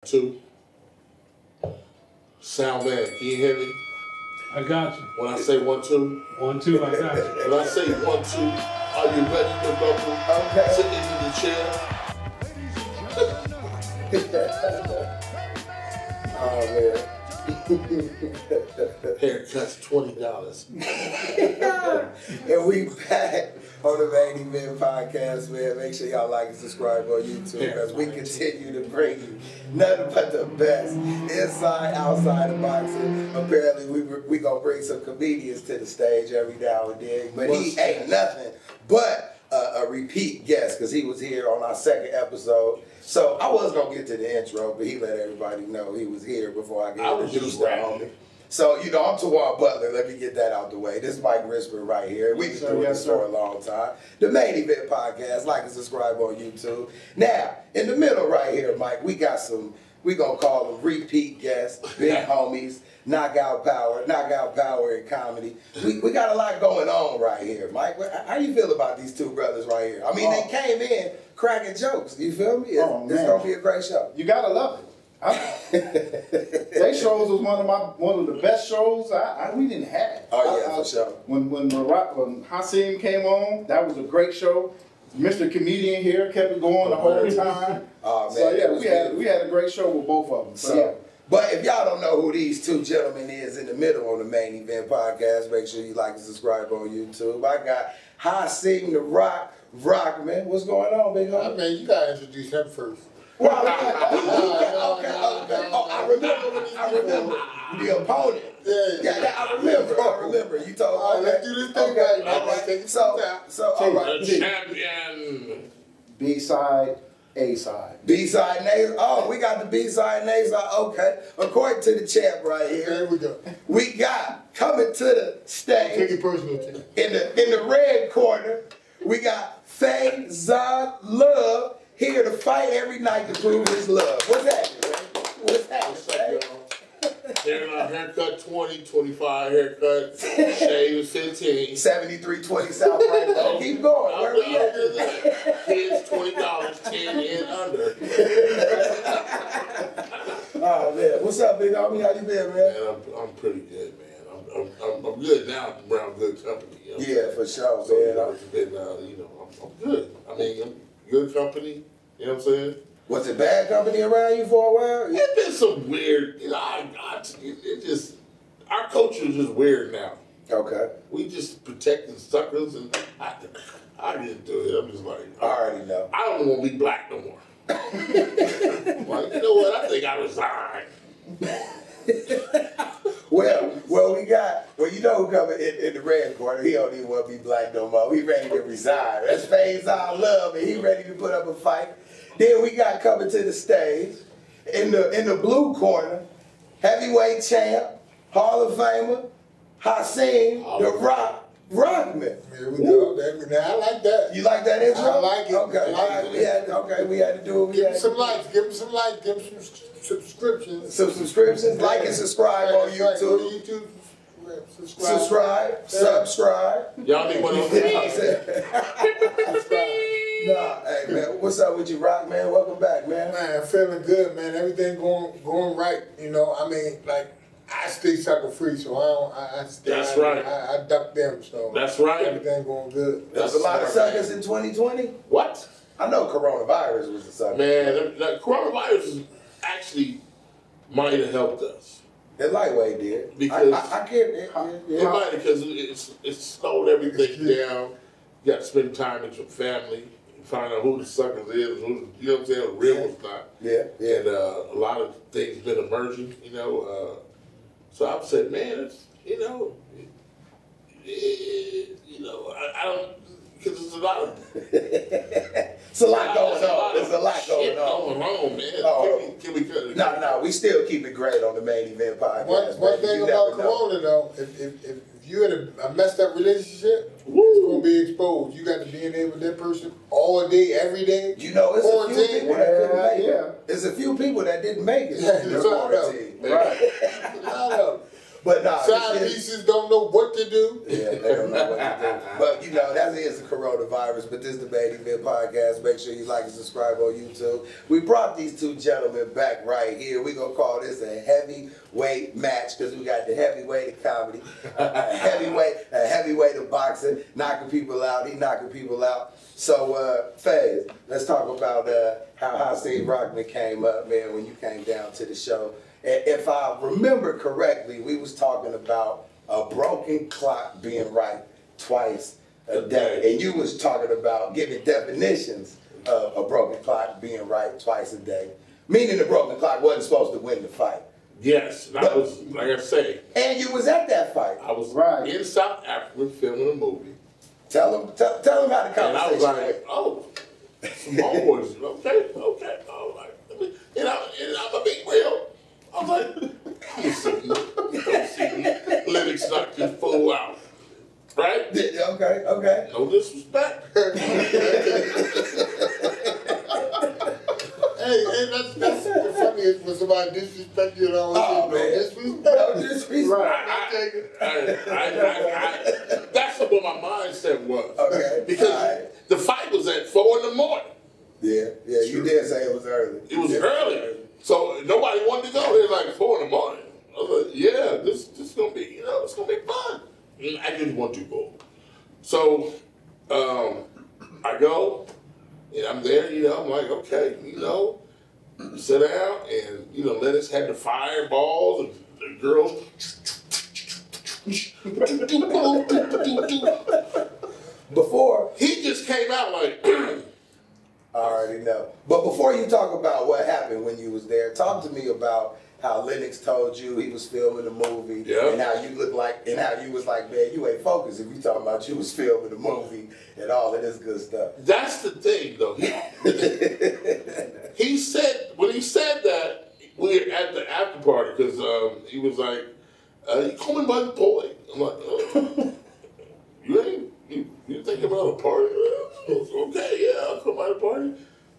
Two. Sound man, can you hear me? I got you. When I say 1, 2. 1, 2, I got you. When I say 1, 2, are you ready to go? Okay. Sit into the chair. Oh man. Haircut's $20. And we back on the Main Event Podcast, man. Make sure y'all like and subscribe on YouTube because we continue to bring you nothing but the best inside, outside of boxing. Apparently, we gonna bring some comedians to the stage every now and then, but he ain't nothing but a repeat guest because he was here on our second episode. So I was gonna get to the intro, but he let everybody know he was here before I get introduced to homie. So, you know, I'm Towan Butler. Let me get that out the way. This is Mike Risper right here. We've been doing this for a long time. The Main Event Podcast. Like and subscribe on YouTube. Now, in the middle right here, Mike, we got some, we going to call them repeat guests, big homies, knockout power in comedy. We got a lot going on right here, Mike. How you feel about these two brothers right here? I mean, they came in cracking jokes. You feel me? It's going to be a great show. You got to love it. They shows was one of the best shows we didn't have. Oh yeah, for sure. When Hasim came on, that was a great show. Mr. Comedian here kept it going the whole time. Oh man, so yeah, we had a great show with both of them. So yeah. But if y'all don't know who these two gentlemen is in the middle on the Main Event Podcast, make sure you like and subscribe on YouTube. I got Hasim the Rockman. What's going on, big homie? I mean, you gotta introduce him first. Well, okay. Oh, I remember the opponent. Yeah, I remember. You told me. Let's do this thing right now. So, all right. The champion. B-side, A-side. B-side, and A-side. Oh, we got the B-side and A-side. Okay. According to the champ right here, There we go. we got coming to the stage Take it personal, Tim. in the red corner. We got Faizon Love. Here to fight every night to prove his love. What's happening, man? What's happening, Haircut 20, 25 haircut, shave 15. 7320 South Rainbow. Keep going. Where we at? Kids $20, 10 and under. Oh man, what's up, big homie? How you been, man? Man, I'm pretty good, man. I'm good now. I'm around good company. You know? Yeah, for sure, So, man. it's been, I'm good. I mean, good company. You know what I'm saying? Was it bad company around you for a while? It's been some weird, it just, our culture is just weird now. Okay. We just protecting suckers, and I didn't do it. I'm just like, I already know. I don't want to be black no more. Like, you know what? I think I resigned. Well, you know who coming in the red corner. He don't even want to be black no more. He ready to resign. That's Faizon Love, and he ready to put up a fight. Then we got coming to the stage in the blue corner, heavyweight champ, Hall of Famer, Hasim the Rockman. Here we go. I like that. You like that intro? I like it. Okay. We had to do it. Give him some likes. Give him some likes. Give him some subscriptions. Some subscriptions. Like and subscribe on YouTube. Go to YouTube. Subscribe. Y'all need one of those. Nah, hey man, what's up with you, Rock man? Welcome back, man. Man, feeling good, man. Everything going right. You know, I mean, like I stay sucker free, so I duck them. So that's right. Everything going good. There's a lot of suckers in 2020. What? I know coronavirus was a sucker. Man, the coronavirus actually might have helped us. The lightweight did. Because I can't. It might, because it slowed everything down. You got to spend time with your family, find out who the suckers is, who, you know what I'm saying, the real one's not. Yeah. And a lot of things been emerging, you know. So I've said, man, it's, I don't, because there's a lot of... It's a lot going on. There's a lot going on. Man. Oh. Can we cut it? No, we still keep it great on the Main Event Podcast. One thing about Corona, though, if you had a messed up relationship, it's going to be exposed. You got to be in there with that person all day, every day. You know, it's a few people that couldn't make it. There's a few people that didn't make it. Yeah, quarantine. Right. But nah, side pieces don't know what to do. Yeah, they don't know what to do. But you know, that is the coronavirus. But this Debate Event Podcast, make sure you like and subscribe on YouTube. We brought these two gentlemen back right here. We're gonna call this a heavyweight match because we got the heavyweight of comedy, a heavyweight of boxing, knocking people out. He knocking people out. So, Faiz, let's talk about how Hasim Rahman came up, man, when you came down to the show. If I remember correctly, we was talking about a broken clock being right twice a day. And you was talking about giving definitions of a broken clock being right twice a day. Meaning the broken clock wasn't supposed to win the fight. Yes, that was, like I say. And you was at that fight. I was in South Africa filming a movie. Tell them how the conversation and I was like, oh, some homeboys, okay, all right. And I'm a big real. I was like, you see me. Lennox knocked this fool out. Right? Okay. No disrespect. Hey, that's the funniest when somebody disrespect you. Oh, man. No disrespect. That's what my mindset was. Okay. Because the fight was at 4 in the morning. Yeah, you did say it was early. It was early. So nobody wanted to go. It was like 4 in the morning. I was like, yeah, this is gonna be, it's gonna be fun. And I didn't want to go. So I go, and I'm there, I'm like, okay, sit down, and Lennox had the fireballs, and the girls. Before he just came out like. I already know. But before you talk about what happened when you was there, talk to me about how Lennox told you he was filming a movie, and how you looked like, and how you was like, man, you ain't focused if you talking about you was filming a movie and all of this good stuff. That's the thing, though. He said, when he said that, we were at the after party, because he was like, you coming by the boy? I'm like, you thinking about a party? Okay, yeah, I'll come by the party.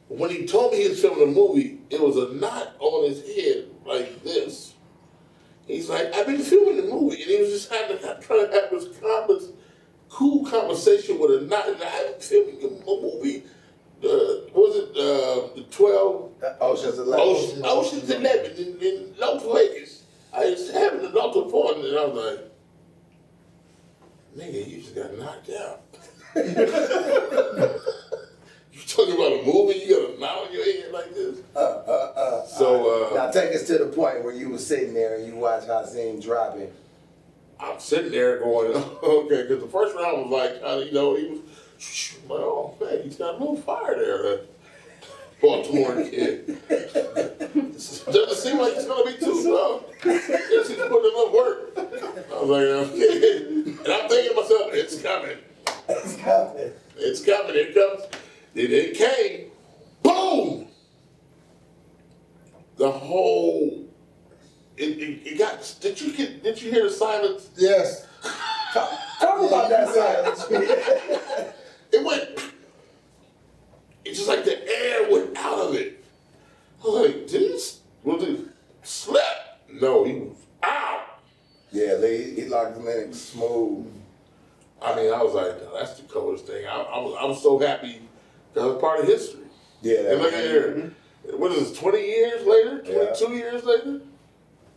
When he told me he was filming a movie, it was a knot on his head like this. He's like, I've been filming the movie, and he was just trying to have this cool conversation with a knot, and I've been filming a movie. Was it the 12? Ocean's 11. Ocean's 11 in Las Vegas. I was having an altar fun, and I was like, nigga, you just got knocked out. You talking about a movie? You got a knot on your head like this? Now take us to the point where you were sitting there and you watched Hasim dropping. I'm sitting there going, okay, because the first round was like, he was, oh man, he's got a little fire there, that Baltimore kid. Doesn't seem like it's going to be too tough. He's putting in enough work. I was like, okay. And I'm thinking to myself, it's coming. It's coming. It's coming. It comes. It came. Boom! The whole. It got. Did you hear the silence? Yes. Talk about that silence. It went. It's just like the air went out of it. I was like, was he slept? No, he was out. Yeah, he locked the Lennox smooth. I mean, I was like, that's the coolest thing. I was so happy because it was part of history. Yeah. And look at here. What is this, 20 years later? 22 years later?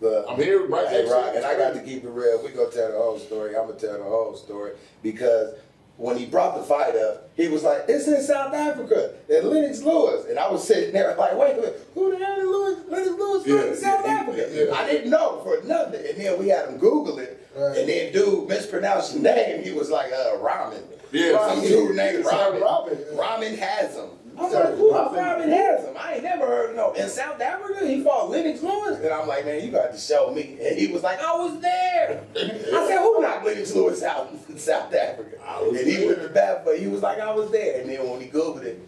But I'm here right next to and I got to keep it real. We gonna tell the whole story. I'm gonna tell the whole story because when he brought the fight up, he was like, "It's in South Africa, in Lennox Lewis," and I was sitting there like, "Wait a minute, who the hell is Lennox Lewis from South Africa?" Yeah. I didn't know for nothing, and then we had him Google it, and then dude mispronounced his name. He was like, "Ramen." Yeah, some dude named Ramen Hasim. I'm like, who's Ramen Hasim? I ain't never heard of no. In South Africa, he fought Lennox Lewis. And I'm like, man, you got to show me. And he was like, I was there. I said, who knocked Lennox Lewis out in South Africa? And he went to bat, but he was like, I was there. And then when we Googled it,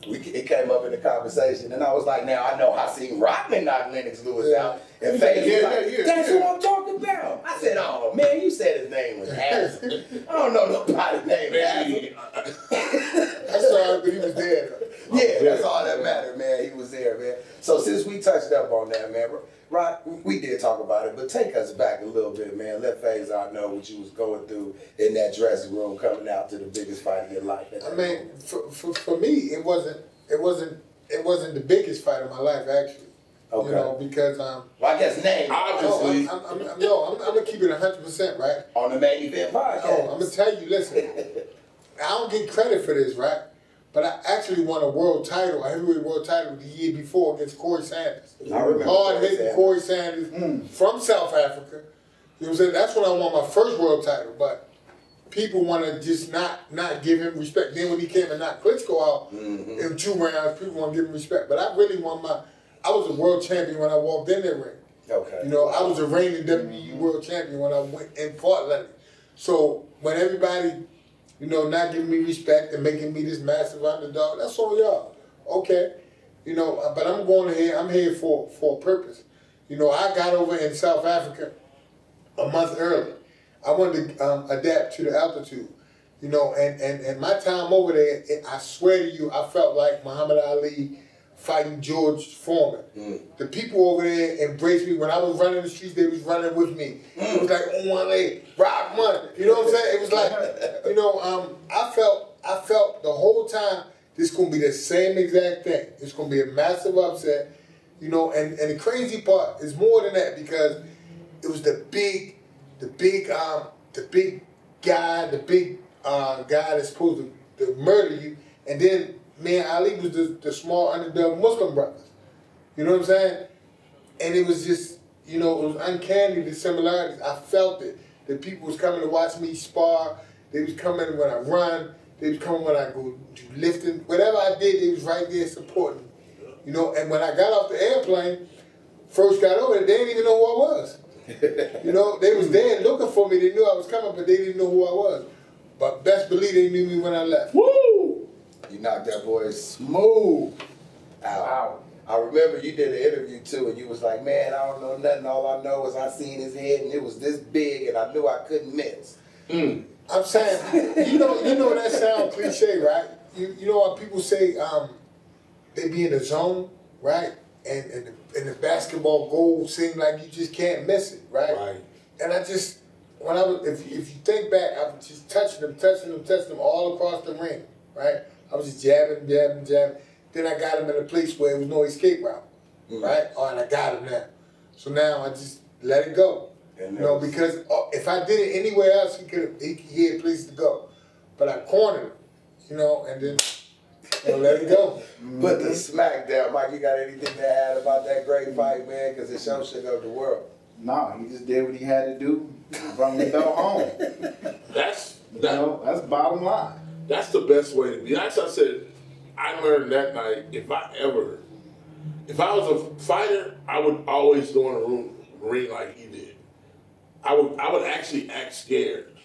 it came up in the conversation. And I was like, now I know Hasim Rahman knocked Lennox Lewis out. And Faizon was like, that's who I'm talking about. I said, oh, man, you said his name was Hasim. I don't know nobody's name Hasim. I saw it, but he was there. Yeah, that's all that mattered, man. He was there, man. So since we touched up on that, man, Rod, we did talk about it, but take us back a little bit, man. Let Faizon know what you was going through in that dressing room coming out to the biggest fight of your life. I mean, for me, it wasn't the biggest fight of my life, actually. Okay. You know, because well, I guess name obviously. I'm gonna keep it 100%, right? On the Main Event podcast. Oh, I'm gonna tell you. Listen, I don't get credit for this, right? But I actually won a world title, a heavyweight world title the year before against Corey Sanders. I remember. Hard-hitting Corey Sanders from South Africa. You know what I'm saying? That's when I won my first world title. But people want to just not give him respect. Then when he came and knocked Klitschko out in 2 rounds, people want to give him respect. But I really won I was a world champion when I walked in that ring. Okay. You know, I was a reigning WWE world champion when I went and fought Lennox. So when everybody, you know, not giving me respect and making me this massive underdog, that's on y'all. Okay. You know, but I'm here for a purpose. You know, I got over in South Africa a month early. I wanted to adapt to the altitude. You know, and my time over there, I swear to you, I felt like Muhammad Ali fighting George Foreman. The people over there embraced me. When I was running the streets, they was running with me. It was like, on one leg, rock one. You know what I'm saying? It was like, you know, I felt the whole time this is going to be the same exact thing. It's going to be a massive upset. You know, and the crazy part is more than that, because it was the big guy that's supposed to murder you, and then me and Ali was the small underdog Muslim brothers. You know what I'm saying? And it was just, you know, it was uncanny, the similarities. I felt it. The people was coming to watch me spar. They was coming when I run. They was coming when I go do lifting. Whatever I did, they was right there supporting me. You know, and when I got off the airplane, first got over there, they didn't even know who I was. You know, they was there looking for me. They knew I was coming, but they didn't know who I was. But best believe they knew me when I left. Woo! You knocked that boy smooth out. I remember you did an interview too, and you was like, man, I don't know nothing. All I know is I seen his head, and it was this big, and I knew I couldn't miss. I'm saying, you know that sounds cliche, right? You know what people say, they be in the zone, right? And the basketball goal seemed like you just can't miss it, right? Right. And I just, if you think back, I was just touching them all across the ring, right? I was just jabbing. Then I got him in a place where there was no escape route, right? All right, I got him now. So now I just let it go. You know, because if I did it anywhere else, he had places to go. But I cornered him, you know, and then let it go. But the SmackDown, Mike, you got anything to add about that great fight, man? Because it shows shit of the world. Nah, he just did what he had to do. Brought the belt home. That's bottom line. That's the best way to be. As I said, I learned that night, if I was a fighter, I would always go in a ring like he did. I would actually act scared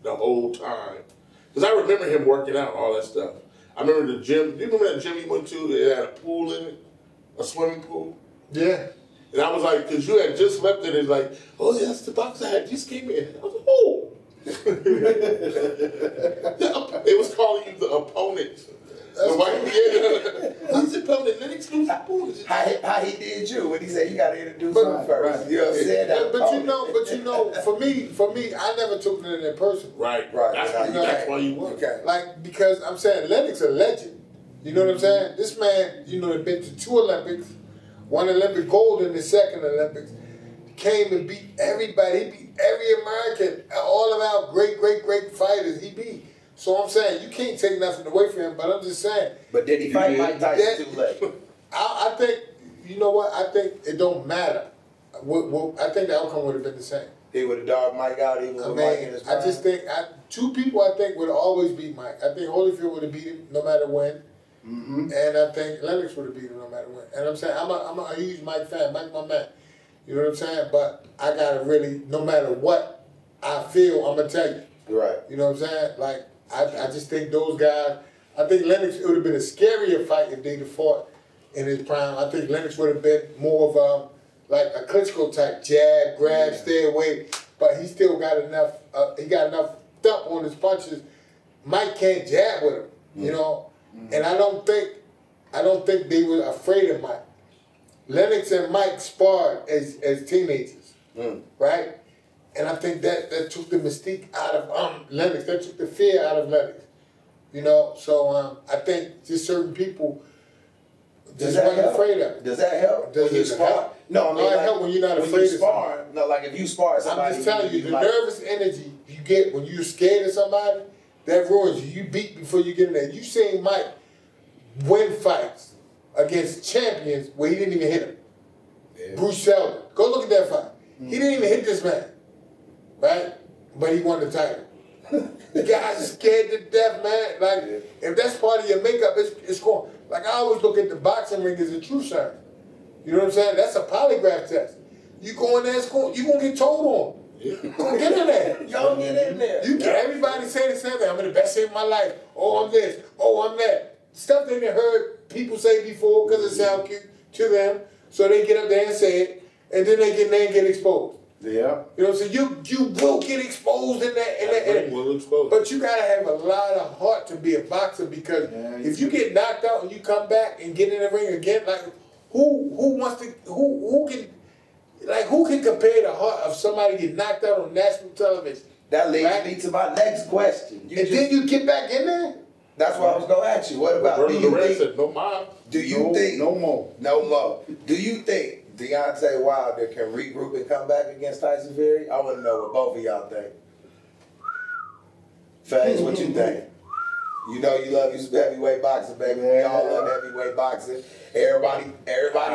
the whole time. Because I remember him working out, all that stuff. I remember the gym. Do you remember that gym he went to that had a pool in it? A swimming pool? Yeah. And I was like, because you had just left it, and it's like, oh, yeah, that's the box I had just came in. I was like, oh. It was calling you the opponent. Who's the opponent? Lennox lose the opponent. How he did you when he said you got to introduce him first. You know what I'm saying? But you know, for me, I never took it in that person. Right. That's why you won. Okay. Like, because I'm saying Lennox a legend. You know what I'm saying? This man, you know, had been to 2 Olympics, won Olympic gold in the 2nd Olympics, came and beat everybody. He beat every American, all of our great fighters he beat. So I'm saying, you can't take nothing away from him, but I'm just saying. But did he fight Mike Tyson too late? I think, you know what, I think it don't matter. I think the outcome would have been the same. He would have dogged Mike out even with Mike in his prime. I just think, 2 people I think would have always beat Mike. I think Holyfield would have beat him no matter when. And I think Lennox would have beat him no matter when. And I'm saying, I'm a huge Mike fan. Mike's my man. You know what I'm saying? But I got to really, no matter what I feel, I'm going to tell you. Right. You know what I'm saying? Like, I just think those guys, I think Lennox, it would have been a scarier fight if they'd have fought in his prime. I think Lennox would have been more of like a Klitschko type jab, grab, stay away. But he still got enough, he got enough thump on his punches. Mike can't jab with him, you know? And I don't think I don't think they were afraid of Mike. Lennox and Mike sparred as teenagers, right? And I think that took the mystique out of Lennox. That took the fear out of Lennox. You know, so I think just certain people just weren't afraid of it. Does that help when you spar? No, I mean, it help when you're not afraid of spar. No, like if you spar somebody. I'm just telling you, the nervous energy you get when you're scared of somebody, that ruins you. You beat before you get in there. You seen Mike win fights against champions where he didn't even hit him. Yeah. Bruce Seldon. Go look at that fight. He didn't even hit this man, right? But he won the title. The guys are scared to death, man. Like, if that's part of your makeup, it's going. Like, I always look at the boxing ring as a true sign. You know what I'm saying? That's a polygraph test. You go in there, you're going to get told on. Yeah. Go get in there. Y'all get in there. Everybody say the same thing. I'm in the best shape of my life. Oh, I'm this. Oh, I'm that. Stuff they didn't heard people say before because it sounds cute to them. So they get up there and say it, and then they get in there and get exposed. Yeah. You know what I'm saying? You will get exposed in that. Will expose. But you gotta have a lot of heart to be a boxer, because if you get knocked out and you come back and get in the ring again, like who can compare the heart of somebody get knocked out on national television? That leads me to my next question. Then you get back in there? That's what I was gonna ask you. What about do you think? No more. Do you think no more? No more. Do you think Deontay Wilder can regroup and come back against Tyson Fury? I want to know what both of y'all think. Faiz, what you think? You know you love your heavyweight boxing, baby. We all love heavyweight boxing. Everybody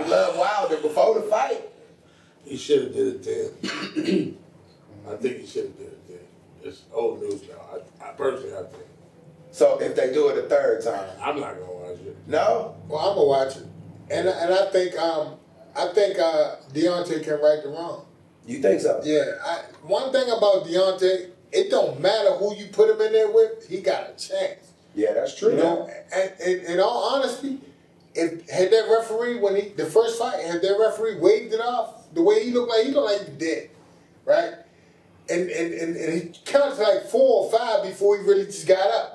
loved Wilder before the fight. He should have did it then. I think he should have did it then. It's old news now. I personally, I think. So if they do it a third time, I'm not gonna watch it. No. Well, I'm gonna watch it, and I think Deontay can right the wrong. You think so? Yeah. One thing about Deontay, it don't matter who you put him in there with, he got a chance. Yeah, that's true. You know, and in all honesty, had that referee the first fight, had that referee waved it off the way he looked like he was dead, right? And he counted like 4 or 5 before he really just got up.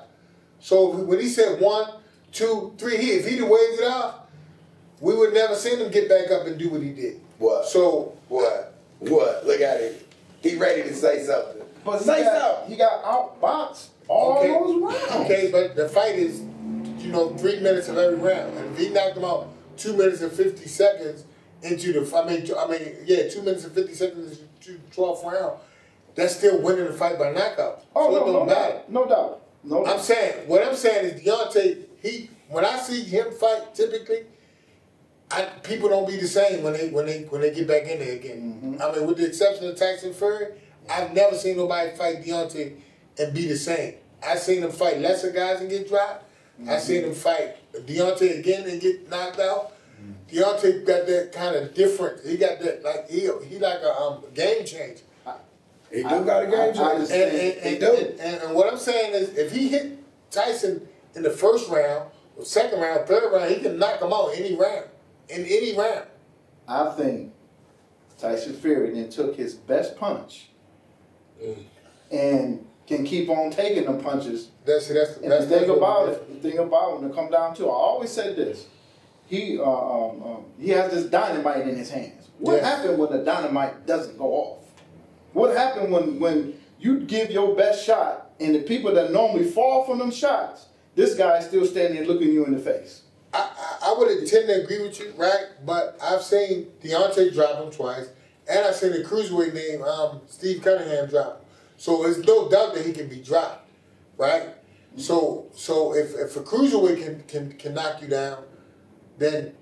So when he said 1, 2, 3, if he'd have waved it off, we would never seen him get back up and do what he did. What? So what? Look at him. He ready to say something. But say something. He got outboxed all those rounds. Okay, but the fight is, 3 minutes of every round, and if he knocked him out 2 minutes and 50 seconds into 2 minutes and 50 seconds into the 12th round, that's still winning the fight by knockout. Oh, so it don't matter. No doubt. What I'm saying is Deontay, when I see him fight, typically, people don't be the same when they get back in there again. Mm-hmm. I mean, with the exception of Tyson Fury, I've never seen nobody fight Deontay and be the same. I've seen him fight lesser guys and get dropped. Mm-hmm. I've seen him fight Deontay again and get knocked out. Mm-hmm. Deontay got that kind of different. He got that he like a game changer. He do got a game changer. And what I'm saying is, if he hit Tyson in the first round, or second round, third round, he can knock him out any round. In any round. I think Tyson Fury then took his best punch and can keep on taking them punches. That's the thing about it. The thing about when it come down to it, I always said this. He has this dynamite in his hands. What happened when the dynamite doesn't go off? What happened when you give your best shot and the people that normally fall from them shots, this guy is still standing and looking you in the face? I would tend to agree with you, right? But I've seen Deontay drop him twice, and I've seen a cruiserweight named Steve Cunningham drop him. So there's no doubt that he can be dropped, right? So if a cruiserweight can knock you down, then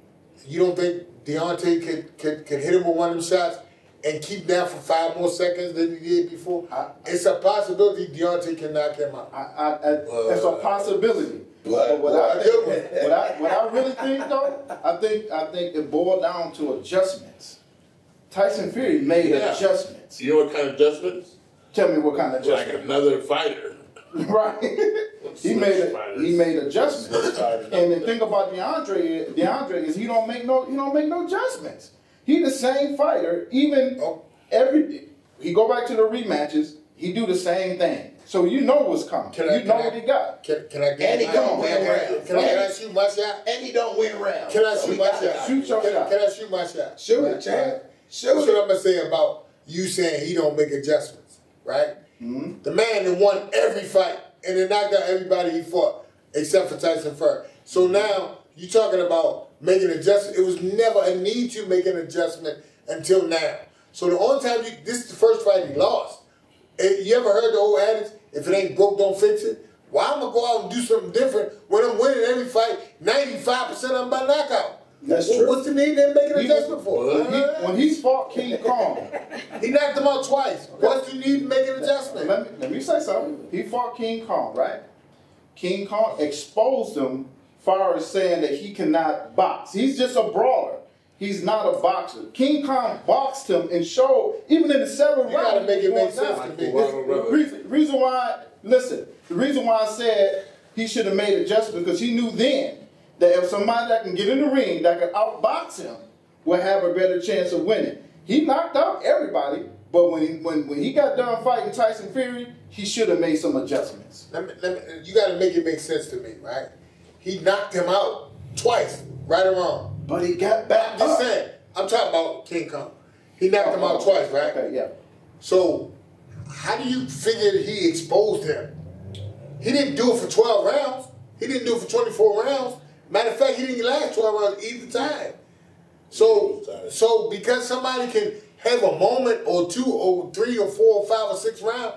you don't think Deontay could hit him with one of them shots and keep down for 5 more seconds than he did before? It's a possibility Deontay can knock him out. It's a possibility. But what I really think though, I think it boiled down to adjustments. Tyson Fury made adjustments. You know what kind of adjustments? Tell me what kind of adjustments. Like another fighter. Right. he made adjustments. And the thing about DeAndre is he don't make no adjustments. He the same fighter, even he go back to the rematches, he do the same thing. So you know what's coming. You know what he got. Can I get And he don't win rounds. Can I shoot my shot? And he don't win rounds. Can I shoot my shot? Shoot your shot. Can I shoot my shot? Shoot it, champ. Shoot That's it. what I'm gonna say about you saying he don't make adjustments, right? Mm-hmm. The man that won every fight and then knocked out everybody he fought except for Tyson Fury. So now you talking about making adjustments. It was never a need to make an adjustment until now. So the only time this is the first fight he lost. You ever heard the old adage, if it ain't broke, don't fix it? Why I'm gonna go out and do something different when I'm winning every fight, 95% of them by knockout? That's true. What's the need to make an adjustment for? When he fought King Kong, He knocked him out twice. What's the need to make an adjustment? let me say something. He fought King Kong, right? King Kong exposed him as far as saying that he cannot box. He's just a brawler. He's not a boxer. King Kong boxed him and showed, even in the 7th round. You gotta make it make sense to me. The reason why I said he should have made adjustments because he knew then that if somebody that can get in the ring, that can outbox him, will have a better chance of winning. He knocked out everybody, but when he got done fighting Tyson Fury, he should have made some adjustments. You gotta make it make sense to me, right? He knocked him out twice, right or wrong. But he got back I'm just up. saying. I'm talking about King Kong. He knocked him out twice, right? Okay, yeah. So, how do you figure that he exposed him? He didn't do it for 12 rounds. He didn't do it for 24 rounds. Matter of fact, he didn't last 12 rounds either time. So because somebody can have a moment or 2 or 3 or 4 or 5 or 6 rounds,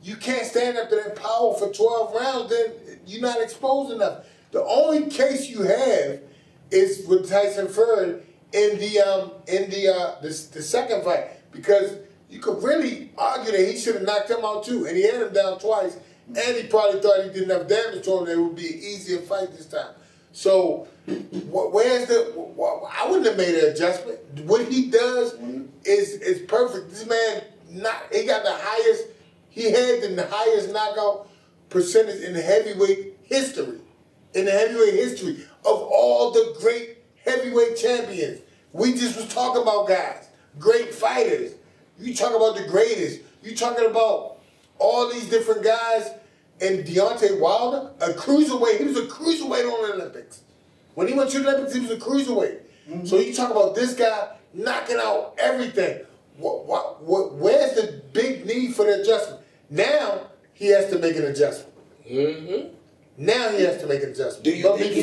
you can't stand up to that power for 12 rounds, then you're not exposed enough. The only case you have is with Tyson Fury in the second fight, because you could really argue that he should have knocked him out too, and he had him down twice, and he probably thought he did enough damage to him that it would be an easier fight this time. So I wouldn't have made an adjustment. What he does is perfect. This man he had the highest knockout percentage in the heavyweight history. In the heavyweight history of all the great heavyweight champions. We just was talking about guys, great fighters. You talk about the greatest. You talking about all these different guys. And Deontay Wilder, a cruiserweight. He was a cruiserweight on the Olympics. When he went to the Olympics, he was a cruiserweight. Mm-hmm. So you talk about this guy knocking out everything. Where's the big need for the adjustment? Now he has to make an adjustment. Mm-hmm. Now he has to make an adjustment. Do you think he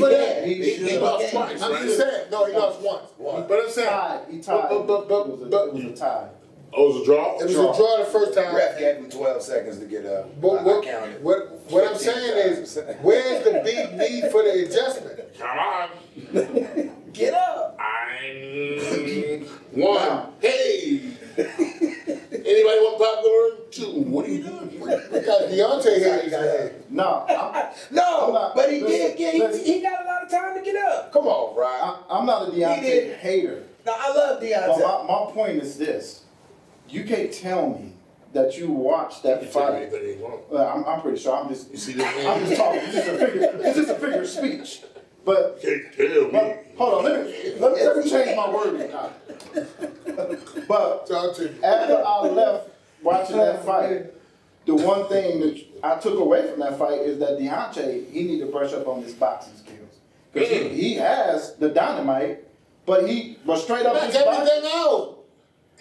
lost twice? I'm just saying. No, he lost once. But I'm saying. He tied. It was a tie. Oh, it was a draw? It was a draw the first time. The ref gave him 12 seconds to get up. What I'm saying is, where's the big need for the adjustment? Come on. Get up. I'm one. Hey. Anybody want popcorn? 2. What are you doing? We got Deontay here. No, but he did he got a lot of time to get up. Come on, Ryan. I'm not a Deontay hater. No, I love Deontay. But my point is this. You can't tell me that you watched that fight. I'm pretty sure. I'm just talking. It's just a figure of speech. But hold on, let me change my wording now. But after I left watching that fight, the one thing that I took away from that fight is that Deontay, he need to brush up on his boxing skills. Because he has the dynamite, but he was straight up his everything out.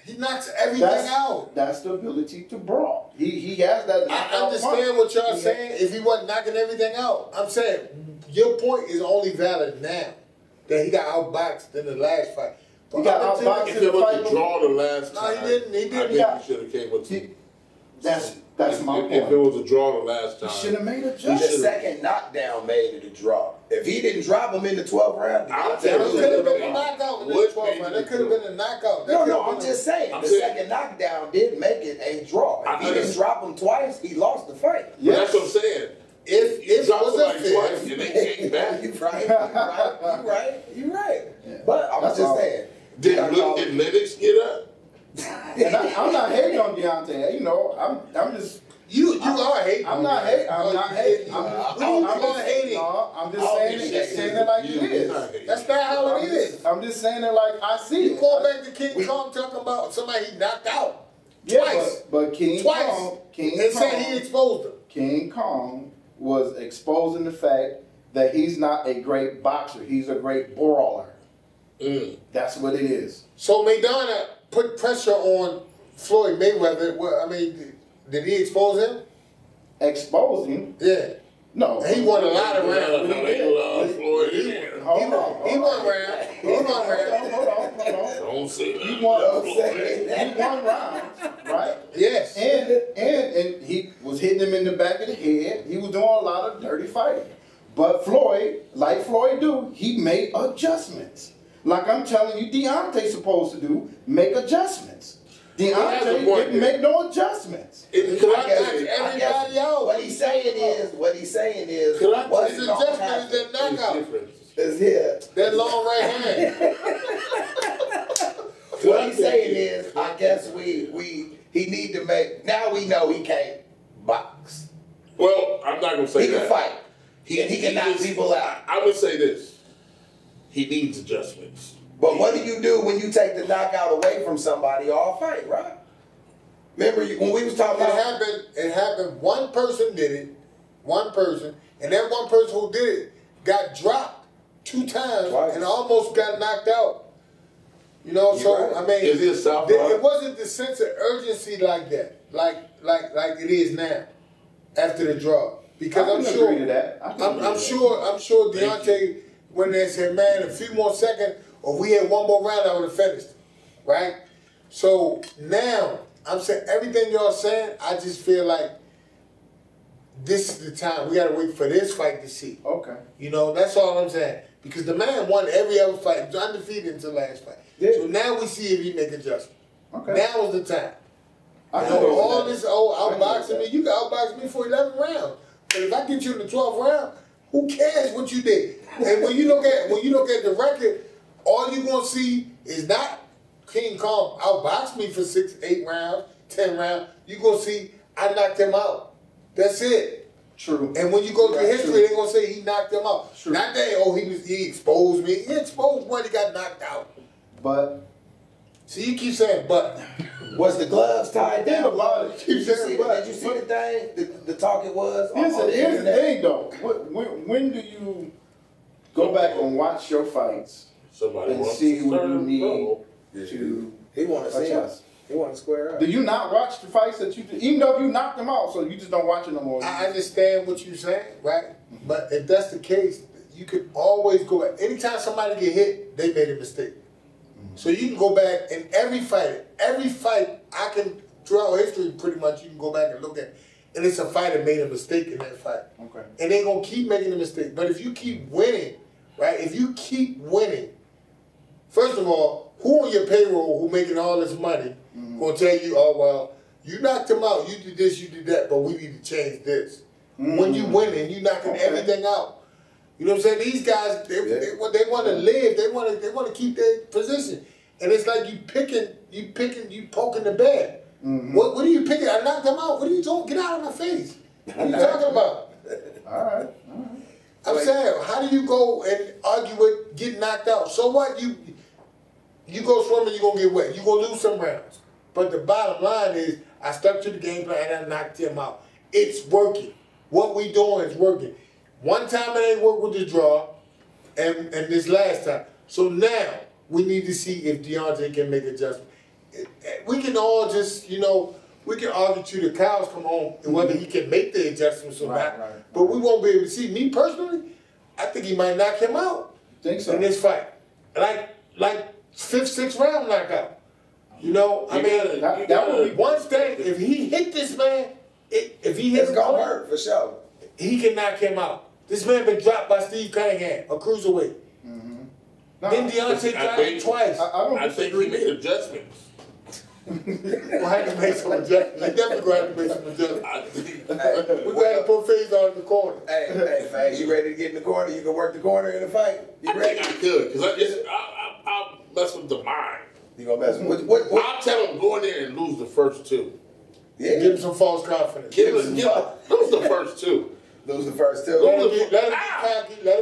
He knocks everything out. That's the ability to brawl. He has that. I understand what y'all saying. If he wasn't knocking everything out, I'm saying your point is only valid now. That he got outboxed in the last fight. He got outboxed in the fight. If it was a draw the last time, no, he didn't. I think he should have came with 2. That's my point. If it was a draw the last time, he should have made a The second knockdown made it a draw. If he didn't drop him in the 12th round, that could have been a knockout in the 12th round. That could have been a knockout. No, I'm just saying. The second knockdown did make it a draw. If he didn't drop him twice, he lost the fight. Yeah, that's what I'm saying. If dropped somebody twice and they came back, You're right. Yeah. But I'm just saying. Did Lennox get up? And I'm not hating on Deontay. You know, I'm just. You are hating. I'm not hating. I'm not hating. I'm hating. No, I'm just saying it like it is. That's not how it is. I'm just saying it like I see it. You go back to King Kong talking about somebody he knocked out twice. But King Kong and said he exposed him. King Kong was exposing the fact that he's not a great boxer. He's a great brawler. That's what it is. So Maidana put pressure on Floyd Mayweather. Well, I mean, did he expose him? Expose him? Yeah. No. He won a lot of rounds. Hold on. He won rounds. Hold on. Don't say that. He won rounds, right? Yes. And he was hitting him in the back of the head. He was doing a lot of dirty fighting. But Floyd, like Floyd do, he made adjustments. Like I'm telling you, Deontay's supposed to do, make adjustments. Deontay didn't make no adjustments. Everybody else. What he's saying is, his adjustment is that knockout. Is here. That long right hand. What he's saying is, I guess he need to make. Now we know he can't box. Well, I'm not gonna say He that. can fight. He can knock people out. I would say this. He needs adjustments. But what do you do when you take the knockout away from somebody all fight, right? Remember when we was talking about It happened. One person did it. One person. And that one person who did it got dropped 2 times and almost got knocked out. You know, right. I mean, Is he a southpaw? it wasn't the sense of urgency like that, like it is now after the draw. Because I'm sure agree to that. I'm sure Deontay, when they said, man, a few more seconds, or we had one more round, I would have finished. Right? So now, I'm saying everything y'all saying, I just feel like this is the time. We got to wait for this fight to see. Okay. You know, that's all I'm saying. Because the man won every other fight. He was undefeated until last fight. Yeah. So now we see if he make adjustments. Okay. Now is the time. I All this outboxing me, you can outbox me for 11 rounds. But if I get you in the 12th round, who cares what you did? And when you look at the record, all you're gonna see is not King Kong outboxed me for 6, 8 rounds, 10 rounds. You're gonna see I knocked him out. That's it. True. And when you go through history, they're gonna say he knocked him out. True. Not that he exposed me. He exposed when he got knocked out. But See, you keep saying but. was the gloves tied down? Did you see the thing? The talk it was. Here's the thing, though. When do you go back and watch your fights Somebody and wants see to what start you a need trouble. to He want to see us. adjust? He want to square up. Do you not watch the fights that you, even though you knocked them out, so you just don't watch it no more? I understand what you're saying, right? But if that's the case, you could always go back. Anytime somebody get hit, they made a mistake. So you can go back and every fight I can, throughout history pretty much, you can go back and look at, and it's a fighter made a mistake in that fight. Okay. And they're going to keep making a mistake. But if you keep winning, right, if you keep winning, first of all, who on your payroll who making all this money going to tell you, oh, well, you knocked him out, you did this, you did that, but we need to change this. When you winning, you knocking everything out. You know what I'm saying? These guys, they want to live. They want to keep their position. And it's like you poking the bear. What are you picking? I knocked them out. What are you talking? Get out of my face. What are you talking about? All right. I'm saying, how do you go and argue with getting knocked out? So what? You go swimming, you're going to get wet. You're going to lose some rounds. But the bottom line is, I stuck to the game plan and I knocked him out. It's working. What we doing is working. One time it ain't worked with the draw, and this last time. So now we need to see if Deontay can make adjustments. We can all just, we can argue till the cows come home and whether he can make the adjustments or not. Right. But we won't be able to see. Me personally, I think he might knock him out in this fight. Like 5th, 6th round knockout. That would be one thing. If he hit this man, if he hits it's gonna hurt for sure. He can knock him out. This man been dropped by Steve Cunningham, a cruiserweight. Then Deontay got him twice. I think he made adjustments. We'll have to make some adjustments. We definitely going to have to make some adjustments. We're going to have to put Faizon in the corner. Hey, Faze, you ready to get in the corner? You can work the corner in the fight. You ready? I think I could, because I'll mess with the mind. You gonna mess with what? I'll tell him go in there and lose the first 2. Yeah. Give him some false confidence. Lose the first 2. Lose the first 2. Let him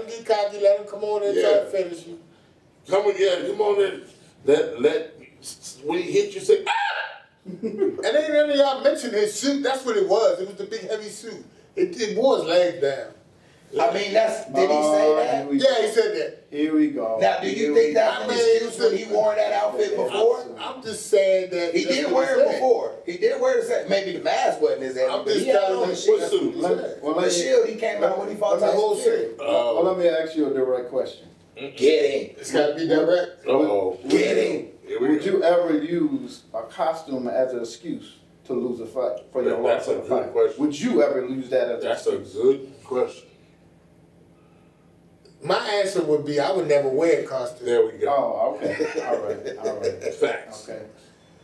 get cocky. Let him come on and try to finish you. Come on in. Let when he hit you, say, ah! And ain't none of y'all mentioned his suit. That's what it was. It was the big heavy suit. It was legs down. I mean, did he say that? Yeah, he said that. Here we go. Now, do you think that's an excuse when he wore that outfit before? I'm just saying that He did wear it before. He did wear it. Maybe the mask wasn't his I'm but just he had telling on you the what shield. suit. The shield he came out when he fought Tyson Fury. Well, let me ask you a direct question. Get him. It's got to be direct. Get him. Would you ever use a costume as an excuse to lose a fight for your loss of a fight? Question. Would you ever use that as That's an a excuse? good question. My answer would be I would never wear a costume. There we go. Oh, okay. All right. Facts. Okay.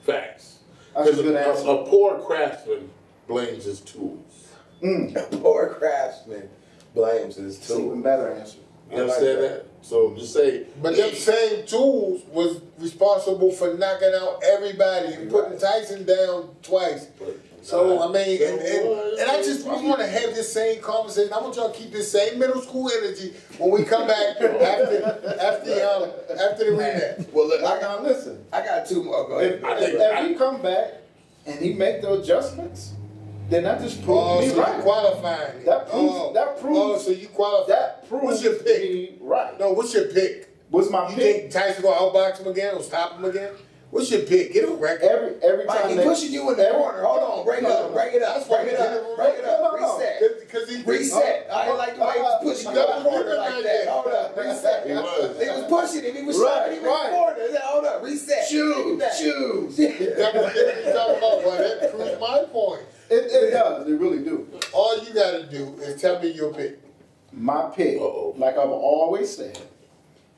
Facts. That's a Because good answer. a poor craftsman blames his tools. A poor craftsman blames his That's an even tool. better answer. You understand that? So just say. But them same tools was responsible for knocking out everybody and putting Tyson down twice. So, I mean, and I just want to have this same conversation. I want y'all to keep this same middle school energy when we come back after the rematch. Well, look, Now listen. I got two more. Go ahead. If he come back and he make the adjustments, then that just proves me So right. you qualifying. That proves. Oh, so you qualify. That proves What's your pick? me right. No, what's your pick? What's my You pick? think Tyson gonna outbox him again or stop him again? What's your pick? Get a record. Every Mike, time he they pushing you in the corner. Hold on, break it up, break it up, break it up, break it up, reset. Because he Reset. I ain't like the way he was pushing you in the corner like that. Hold up, reset. He was. He was pushing him. He was shoving him in the corner. Hold up, reset. Choose. That's what you're talking about. Well, that proves my point. it does. It really do. All you gotta do is tell me your pick. My pick, like I've always said,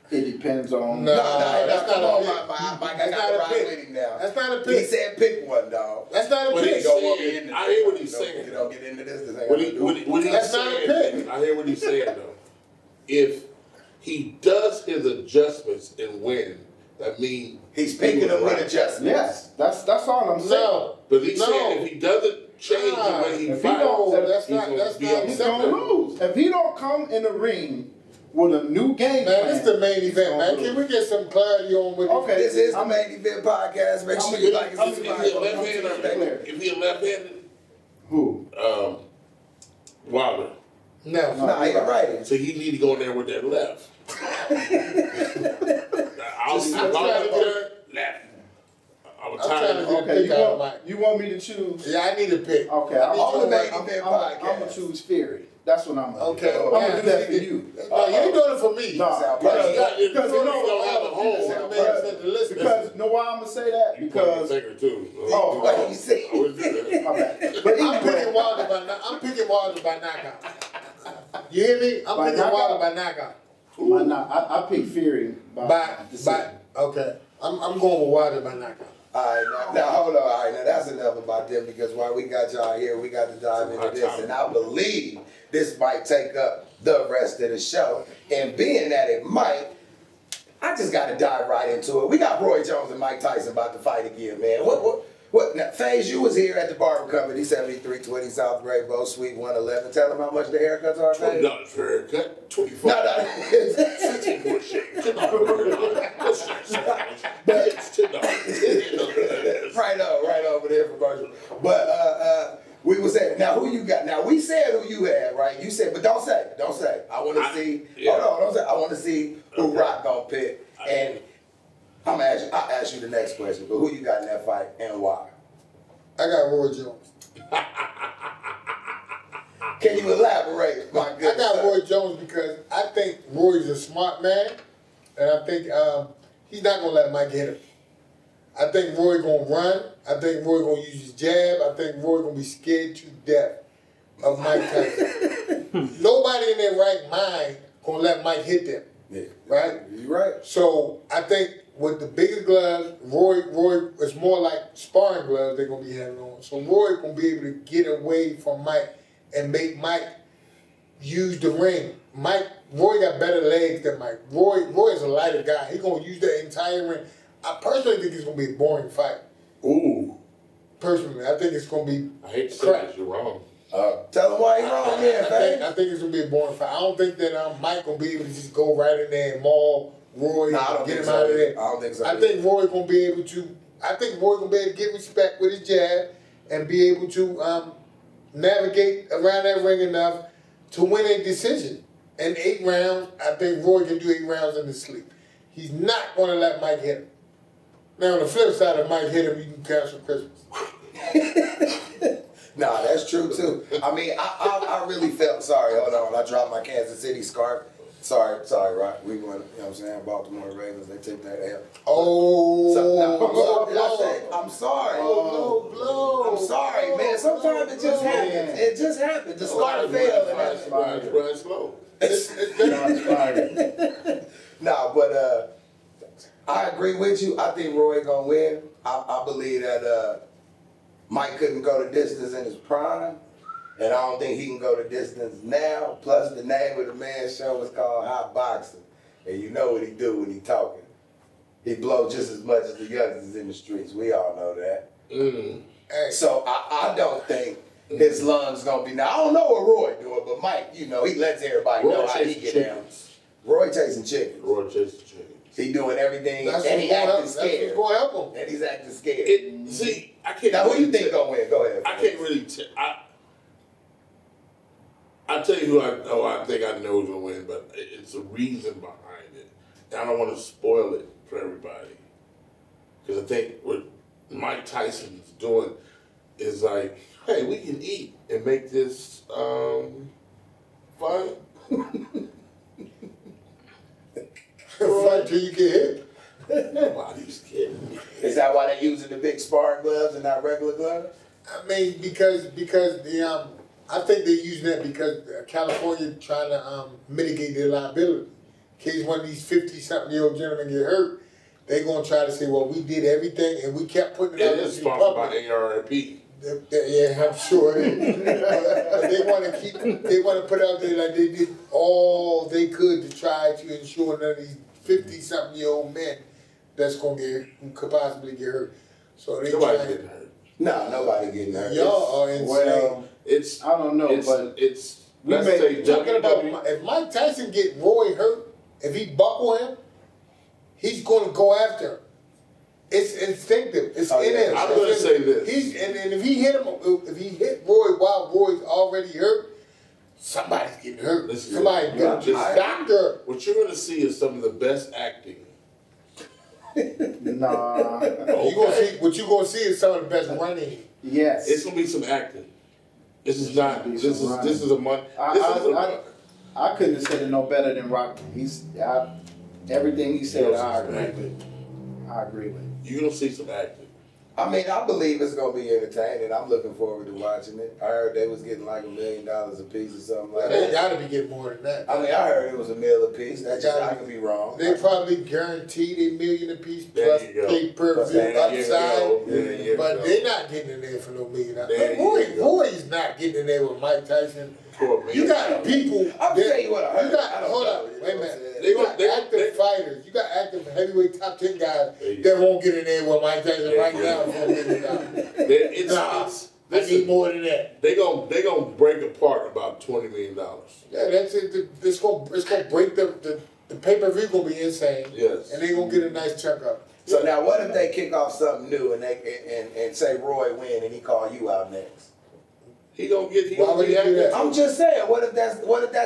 it depends on. No, that's not not a pick. Mike, I That's got not to a ride pick. with him now. That's not a He pick. said pick one, dog. That's not a What pick. he's saying, I hear what he's saying. You don't get into this. What he's That's not a saying, pick. I hear what he's saying though. If he does his adjustments and win, that means He's picking them with adjustments. Yes, that's all I'm saying. No. But he's No. saying if he doesn't change the way he If he fights, don't- that's he's not gonna that's be not He's gonna acceptable. lose if he don't come in the ring with a new game Man, plan. this is the main event, man. He's Can gonna we get some clarity on what Okay. This is the main event podcast. Make sure you like if and he a subscribe. left-handed, if he a left-handed, Who? Wilder, No. Nah, you're right. so he need to go in there with that left. I'll Just- see I'm trying to left. I'm I'm trying tired to of get- Okay, pick out of mine. you want me to choose? Yeah, I need a pick. Okay, I need On the you main to- event I'm podcast. gonna choose Fury. That's what I'm gonna Okay. do. I'm gonna do that for you. No, you ain't doing it for me. No, Because because you you know don't have a home. because know why I'm gonna say that? You put your Because finger too. Oh, What you say? I would do that. my bad. But I'm anyway, picking Wilder by knockout. You hear me? I'm By picking knockout? Wilder by knockout. why not? I pick Fury by decision. Okay. I'm going with Wilder by knockout. All right, now hold on. All right, now that's enough about them because while we got y'all here, we got to dive into this, and I believe this might take up the rest of the show. And being that it might, I just got to dive right into it. We got Roy Jones and Mike Tyson about to fight again, man. What? Now, FaZe, you was here at the barber company, 7320 South Rainbow, Suite 111. Tell them how much the haircuts are, FaZe. $20 for a haircut, 25. No. 16 more shades. It's $10. Right over there for commercial. But we was saying, now who you got? Now we said who you had, right? You said, but don't say. I want to see. Yeah. Hold on, don't say. I want to see who Rock gonna pick, and I'll ask you the next question. But who you got in that fight and why? I got Roy Jones. Can you elaborate, my good I got sir? Roy Jones because I think Roy's a smart man, and I think he's not gonna let Mike hit him. I think Roy gonna run. I think Roy gonna use his jab. I think Roy gonna be scared to death of Mike Tyson. Nobody in their right mind gonna let Mike hit them. Yeah. Right? You right. So I think with the bigger gloves, Roy is more like sparring gloves they're gonna be having on. So Roy gonna be able to get away from Mike and make Mike use the ring. Roy got better legs than Mike. Roy is a lighter guy. He gonna use the entire ring. I personally think it's gonna be a boring fight. Ooh. Personally, I think it's gonna be. I hate to say this, you're wrong. Tell him why he wrong there, FaZe. I think it's gonna be a boring fight. I don't think that Mike gonna be able to just go right in there and maul Roy Nah, I don't and get think him so. out of there. I don't think so. I think Roy gonna be able to. I think Roy gonna be able to get respect with his jab and be able to navigate around that ring enough to win a decision. In 8 rounds, I think Roy can do 8 rounds in his sleep. He's not going to let Mike hit him. Now, on the flip side, if Mike hit him, you can cancel Christmas. Nah, that's true too. I mean, I really felt sorry. Hold on, I dropped my Kansas City scarf. Sorry, right? We went, you know what I'm saying? Baltimore Ravens, they took that L. Oh, I'm sorry. Blow. I'm sorry, man. Sometimes it just happens. It just happens. The scarf fell. Run slow. Nah, but I agree with you. I think Roy gonna win. I believe that Mike couldn't go the distance in his prime. And I don't think he can go the distance now. Plus, the name of the man's show is called Hot Boxing. And you know what he do when he talking. He blow just as much as the youngsters in the streets. We all know that. So I don't think his lungs going to be... Now, I don't know what Roy doing, but Mike, you know, he lets everybody know how he get down. Roy chasing chickens. Roy chasing chickens. He doing everything, That's and he acting scared. That's what's going to help him. And he's acting scared. See, I can't... Now, who you think going to win? Go ahead. I can't really... I'll tell you who I think I know who's going to win, but it's a reason behind it. And I don't want to spoil it for everybody. Because I think what Mike Tyson's doing is like, hey, we can eat and make this fun. Fun till you get hit. Nobody's kidding me. Is that why they're using the big sparring gloves and not regular gloves? I mean, because the I think they're using that because California trying to mitigate their liability. In case one of these 50-something-year-old gentlemen get hurt, they're going to try to say, well, we did everything and we kept putting it out It is sponsored by ARP. Yeah, I'm sure. But they want to they want to put out there like they did all they could to try to ensure none of these 50-something-year-old men who could possibly get hurt. So they Nobody's getting hurt. No, nobody getting hurt. Y'all are insane. Well, I don't know, but let's Talking say about WWE. if Mike Tyson get Roy hurt, if he buckle him, he's going to go after him. It's instinctive. It's in him. I'm going to say this. And if he hit him, if he hit Roy while Roy's already hurt, somebody's getting hurt. Somebody got this doctor. What you're going to see is some of the best acting. Nah. What you gonna see is some of the best running. Yes. It's gonna be some acting. This is not. This is a month. I couldn't have said it no better than Rocky. Everything he said, I agree with. You're gonna see some acting. I mean, I believe it's gonna be entertaining. I'm looking forward to watching it. I heard they was getting like $1 million a piece or something like They that. gotta be getting more than that. I mean, I heard it was $1 million a piece. I could be wrong. They probably guaranteed $1 million a piece plus pay-per-view upside. But they're not getting in there for no $1 million. Roy's not getting in there with Mike Tyson. You got people. I'll tell you what I heard. Hold up, wait a minute. You got active fighters. You got active heavyweight top 10 guys that won't get in there with Mike Tyson right now for $1 million. I need more than that. They gonna break apart about $20 million. Yeah, that's it. It's gonna break the pay-per-view gonna be insane. Yes, and they gonna get a nice chunk up. So now, what if they kick off something new and say Roy win and he call you out next? He gonna get. Why would he do that? I'm just saying. What if that's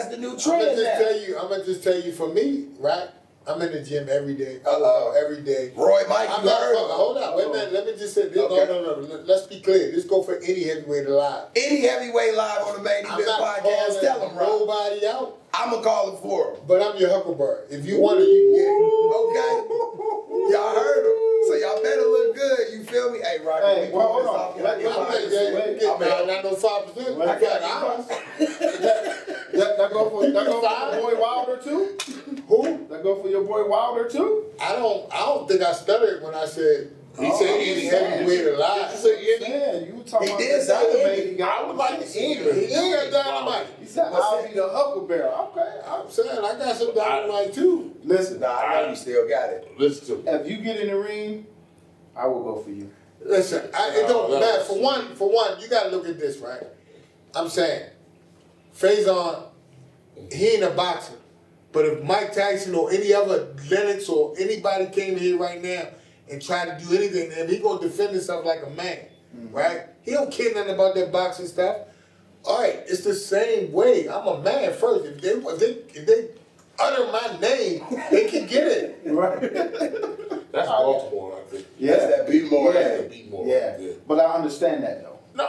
the new trend? I'm gonna just tell you. For me, right? I'm in the gym every day. Every day. Roy, Mike, hold on. Wait a minute. Let me just say this. Okay. No. Let's be clear. Let's go for any heavyweight alive. Any heavyweight live on the Main Event Podcast. Tell them, Rob. Nobody out. I'm gonna call him for him. But I'm your Huckleberry. If you want to, you can get it. Okay. Y'all heard him. So y'all better look good. You feel me? Hey, Rocky. Hey, well, hold on. Not no 5%. I got ours. That go for your boy Wilder too? Who? That go for your boy Wilder too? I don't think I stuttered when I said he said any heavyweight alive. He said any. You were talking about did the dynamite. say He got. I would like to see it. He got dynamite. He said I'll be the Huckleberry. Okay. I'm saying I got some dynamite too. Listen, I know you still got it. Listen to me. if you get in the ring, I will go for you. Listen, it don't matter. For one, you got to look at this, right? I'm saying, Faizon, he ain't a boxer. But if Mike Tyson or any other Lennox or anybody came here right now and tried to do anything to him, he gonna defend himself like a man, right? He don't care nothing about that boxing stuff. All right, it's the same way. I'm a man first. If they utter my name, they can get it. Right. That's Baltimore, I think. That's that be more. Yeah. Be more. Yeah. But I understand that though. No,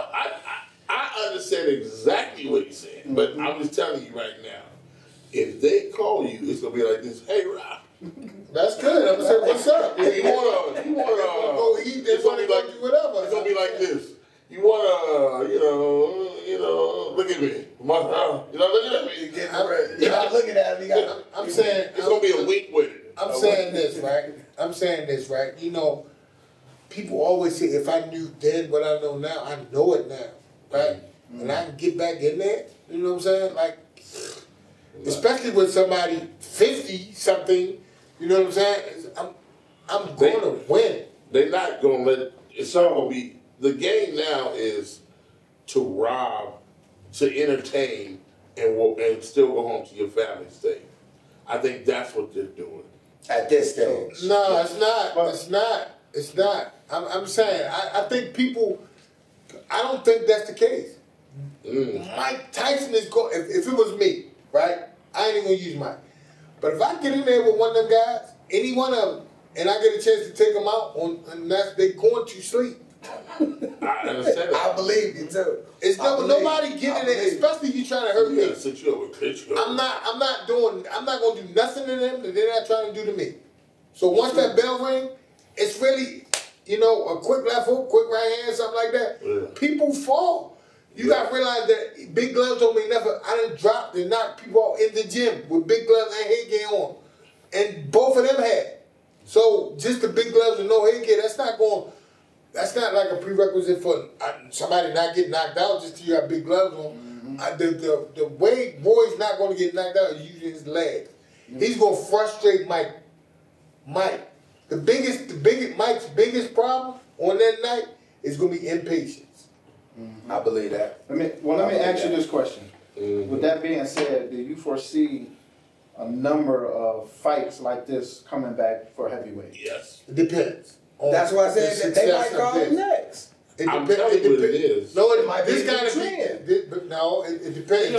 I understand exactly what he's saying, but I'm just telling you right now, if they call you, it's gonna be like this. Hey, Rob. That's good. I'm gonna say, what's up? You wanna go eat? They want to go do whatever. It's gonna be like this. You wanna, look at me. Looking at me. You're not looking at me. I'm saying It's gonna be a week with it. I'm saying this, right? You know, people always say, if I knew then what I know now, I know it now, right? And I can get back in there. You know what I'm saying? Like, especially with somebody 50-something. You know what I'm saying? I'm going to win. They're not gonna let it. It's not gonna be. The game now is to rob, to entertain, and still go home to your family safe. I think that's what they're doing. At this stage. No, it's not. It's not. I'm saying, I think people, I don't think that's the case. Mike Tyson is going, if it was me, right? I ain't even going to use Mike. But if I get in there with one of them guys, any one of them, and I get a chance to take them out, and they going to sleep. I understand that. I believe you too. It's nobody getting it, especially if you trying to hurt me. Sit you up with Klitschko. I'm not gonna do nothing to them that they're not trying to do to me. So once that bell ring, it's really, a quick left hook, quick right hand, something like that. Yeah. People fall. You gotta realize that big gloves don't mean nothing. I done dropped and knocked people out in the gym with big gloves and headgear on. And both of them had. So just the big gloves and no headgear, that's not like a prerequisite for somebody not getting knocked out just till you have big gloves on. The way Roy's not going to get knocked out is using his legs. He's going to frustrate Mike. Mike's biggest problem on that night is going to be impatience. I believe that. Let me ask you this question. With that being said, do you foresee a number of fights like this coming back for heavyweight? Yes. It depends. That's why I said that they might call him next. I'm telling you what it is. No, it might be this gotta be. No, it depends.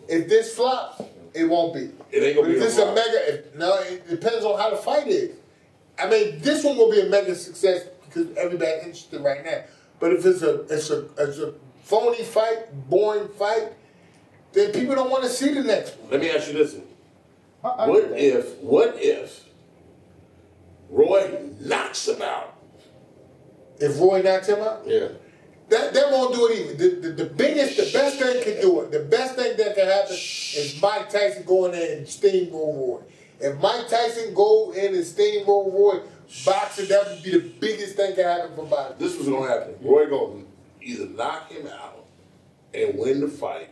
If this flops, it won't be. It ain't gonna be. If this is a mega, it depends on how the fight is. I mean, this one will be a mega success because everybody's interested right now. But if it's a phony fight, boring fight, then people don't want to see the next one. Let me ask you this: What if Roy knocks him out? If Roy knocks him out? Yeah. That won't do it either. The best thing can do it. The best thing that can happen is Mike Tyson go in there and steamroll Roy. If Mike Tyson go in and steamroll Roy, boxing, that would be the biggest thing that can happen for boxing. This was going to happen. Roy going to either knock him out and win the fight,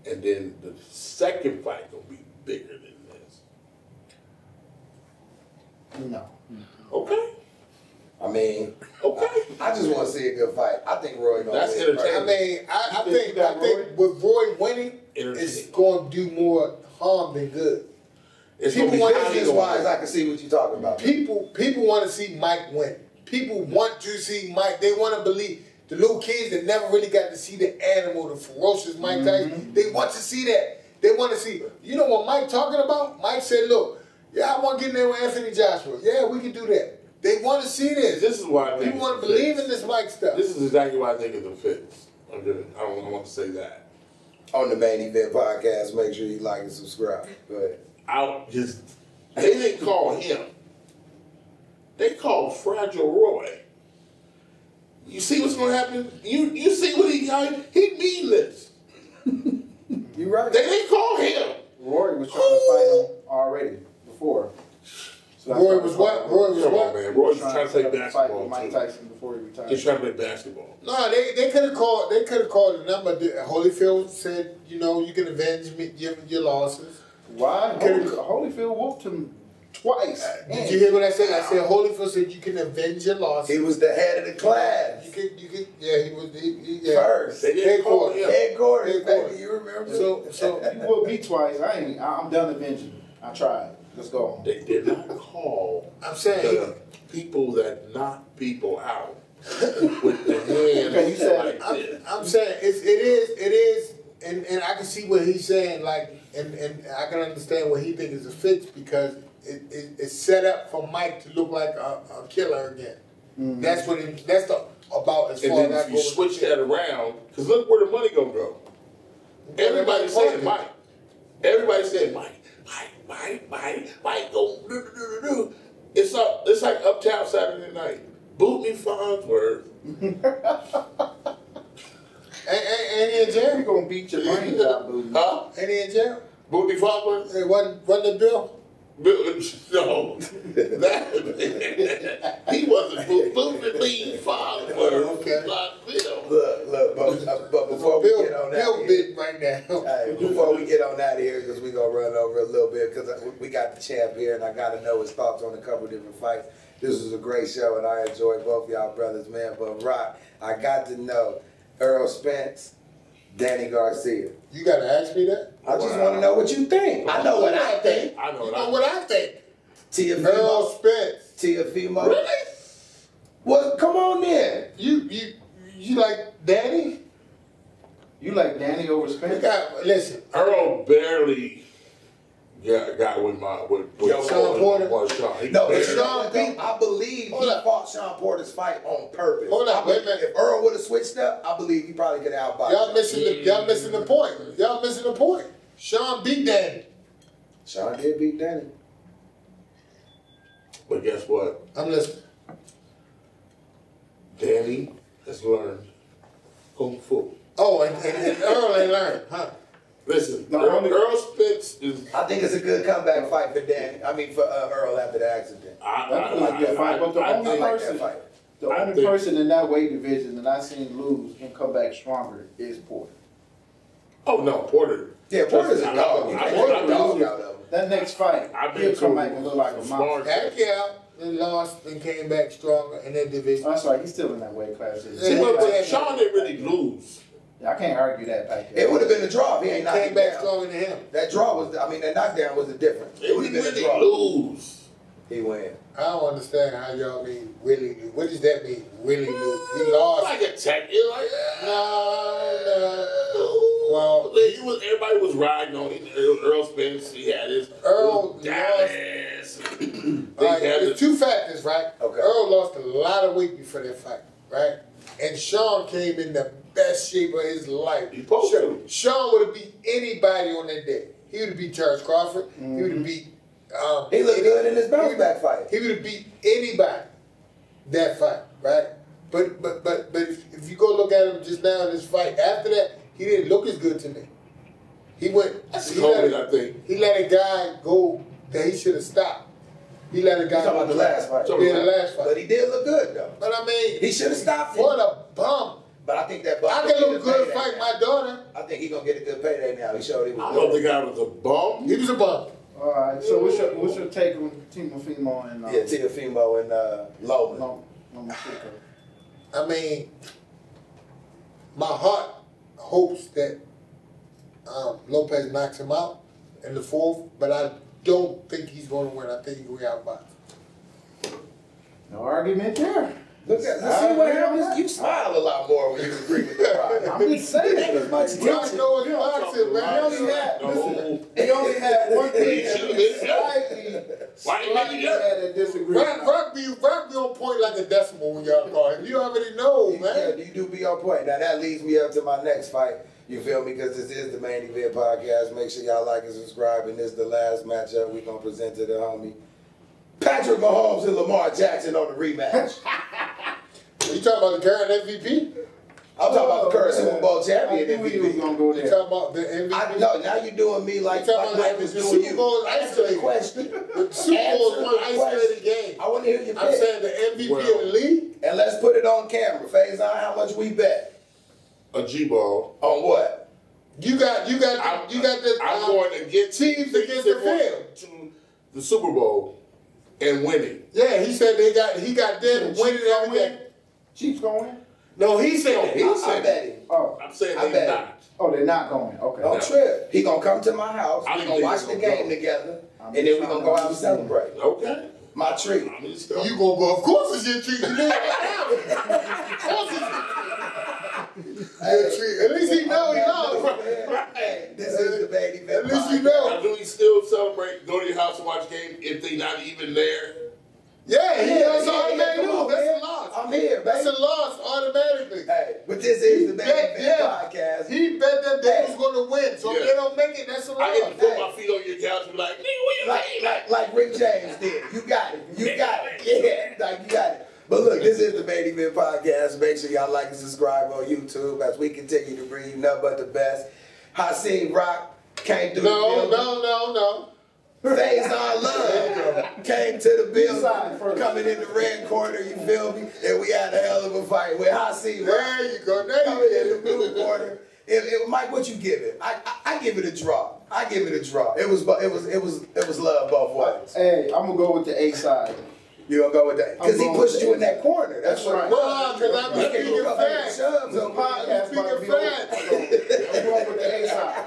and then the second fight going to be bigger than this. No. Okay. I mean, okay. I just want to see a good fight. I think Roy gonna That's win. entertaining. I mean, I think with Roy winning, it's going to do more harm than good. Business-wise, I can see what you're talking about. People want to see Mike win. People want to see Mike. They want to believe. The little kids that never really got to see the animal, the ferocious Mike Tyson, they want to see that. They want to see. You know what Mike talking about? Mike said, look, yeah, I want to get in there with Anthony Joshua. Yeah, we can do that. They want to see this. This is why I think people want to believe in this Mike stuff. This is exactly why I think it's a fits. I don't want to say that. On the Main Event Podcast, make sure you like and subscribe. Go ahead. They didn't call him. They called Fragile Roy. You see what's going to happen? You see what he meaningless. You right. They didn't call him. Roy was trying to fight him already before. So Roy was what? Roy was Come what? on, man. Roy was trying to play basketball with Mike Tyson before he retired. He's trying to play basketball. No, they could have called. They could have called the number. Holyfield said, you can avenge your losses. Why? Holyfield whooped him twice. Did you hear what I said? I said Holyfield said you can avenge your losses. He was the head of the class. You could. Yeah, he was. First. They didn't call him. Headquarters, baby. You remember? So you whooped me twice. I'm done avenging. I tried. Let's go. They did not call. I'm saying the people that knock people out with the hand Okay, you said like this. I'm saying it and I can see what he's saying, like, and I can understand what he thinks is a fix because it's set up for Mike to look like a killer again. Mm-hmm. That's about as far as I go. If you switch that around, because look where the money gonna go. Everybody said Mike. Everybody said Mike, go do. It's like Uptown Saturday Night. Boot me Farnsworth. Ain't he in jail? You gonna beat your brains out, Booty. Huh? Ain't he in jail? Boot me Farnsworth? It wasn't the bill? No. He wasn't Boot me Farnsworth. Okay. Look, but before we get on that big right now. Before we get on that here, because we're going to run over a little bit, because we got the champ here, and I got to know his thoughts on a couple of different fights. This was a great show, and I enjoyed both y'all brothers, man. But, Rock, I got to know Earl Spence, Danny Garcia. You got to ask me that? I just want to know what you think. I know what I think. I know what I think. Earl Spence. Teofimo. Really? Well, come on then. You like Danny? You like Danny over Spence? Listen, Earl barely got with Sean Porter. I believe he fought Sean Porter's fight on purpose. Hold on, wait a minute. If Earl would have switched up, I believe he probably could have outboxed. Y'all missing the point. Sean beat Danny. Sean did beat Danny. But guess what? I'm listening. Danny has learned Kung Fu. Oh, and Earl ain't learned, huh? Listen, Earl Spence is... I think it's a good comeback fight for Danny. I mean, for Earl after the accident. I like that fight. But the only person in that weight division that I seen lose and come back stronger is Porter. Oh, no, Porter. Yeah, Porter's a dog. That next fight, he'll come back and look like a monster. Pacquiao lost and came back stronger in that division. That's right. He's still in that weight class. But Sean didn't really lose. I can't argue that, Pacquiao. It would have been a draw if he ain't knocked came back stronger than him. That draw was, that knockdown was the difference. It would have been a draw. Lose. He win. I don't understand how y'all mean really lose. What does that mean, really lose? He lost. Like a tech. No. Well, everybody was riding on him. Earl Spence, he had his Earl Dallas. There's two factors, right? Okay. Earl lost a lot of weight before that fight, right? And Sean came in the best shape of his life. Sean would have beat anybody on that day. He would have beat Charles Crawford. Mm-hmm. He would have beat... he looked good in his bounce back fight. He would have beat anybody that fight, right? But if you go look at him just now in this fight, after that, he didn't look as good to me. He went... That's COVID, I think. He let a guy go that he should have stopped. He let a guy go. Talking about the last fight. Yeah, the last fight. But he did look good, though. But I mean... He should have stopped him. What a bum. But I think that bum... I can look good fight my daughter. I think he's going to get a good payday now. He showed he was I don't think I was a bum. He was a bum. All right, so what's your take on Teofimo and... Teofimo and Loman. I mean, my heart hopes that Lopez knocks him out in the fourth, but I don't think he's going to win. I think he's going to outbox. No argument there. Let's see what happens. You smile a lot more when you agree with the product. I'm just saying. Ain't as much Rock knows boxing, man. He only had one thing that slightly had a disagreement. Rock be on point like a decimal when y'all call him. You already know, man. Yeah, you do be on point. Now that leads me up to my next fight. You feel me? Because this is the Main Event Podcast. Make sure y'all like and subscribe. And this is the last matchup we're going to present to the homie. Patrick Mahomes and Lamar Jackson on the rematch. You talking about the current MVP? I'm talking about the current Super Bowl champion MVP. You MVP. go You talking about the MVP? No, now you're doing me like the Super Bowl isolated question. The Super Bowl is one isolated game. I want to hear your pick. I'm saying the MVP of the league. And let's put it on camera. Faizon, how much we bet? A G-ball. On what? You got the I'm going to get teams against the field to the Super Bowl and winning. Yeah, he said he got them winning everything. Chiefs going to win? No, he said I bet him. Oh, I'm saying they're not. Oh, they're not going. Okay. Don't trip. He gonna come to my house. We gonna watch the game together, and then we gonna go out and celebrate. Okay. My treat. You gonna go? Of course it's your treat. Of course it's your treat. At least he know he lost. watch game if they not even there? Yeah, that's automatic. come on, That's man. a loss. I'm here, baby. That's a loss automatically. Hey, but this is the Baby Fan podcast. He bet that they was going to win. So if they don't make it, that's a loss. I get to put my feet on your couch and be like, nigga, what you mean? Like Rick James did. You got it. You got it. Yeah, like you got it. But look, this is the Baby Man podcast. Make sure y'all like and subscribe on YouTube as we continue to bring you nothing but the best. Hasim Rock came through the building. No. Faizon Love came to the building, coming in the red corner, you feel me? And we had a hell of a fight with Hasim Rock. There you go. Coming in the blue corner. Mike, what you give it? I give it a draw. I give it a draw. It was love both ways. Hey, I'm gonna go with the A side. You gonna go with that? Because he pushed you in that corner. That's right. Well, because I'm speaking facts. I'm speaking facts. I'm going with the A side.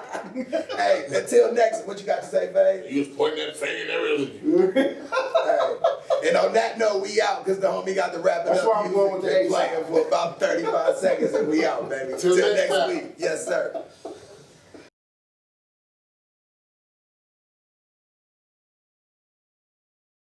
Hey, until next, what you got to say, babe? You was pointing that finger and everything. Hey. And on that note, we out because the homie got to wrap it up. That's why I'm going with the A side. Playing for about 35 seconds and we out, baby. Till next week. Yes, sir.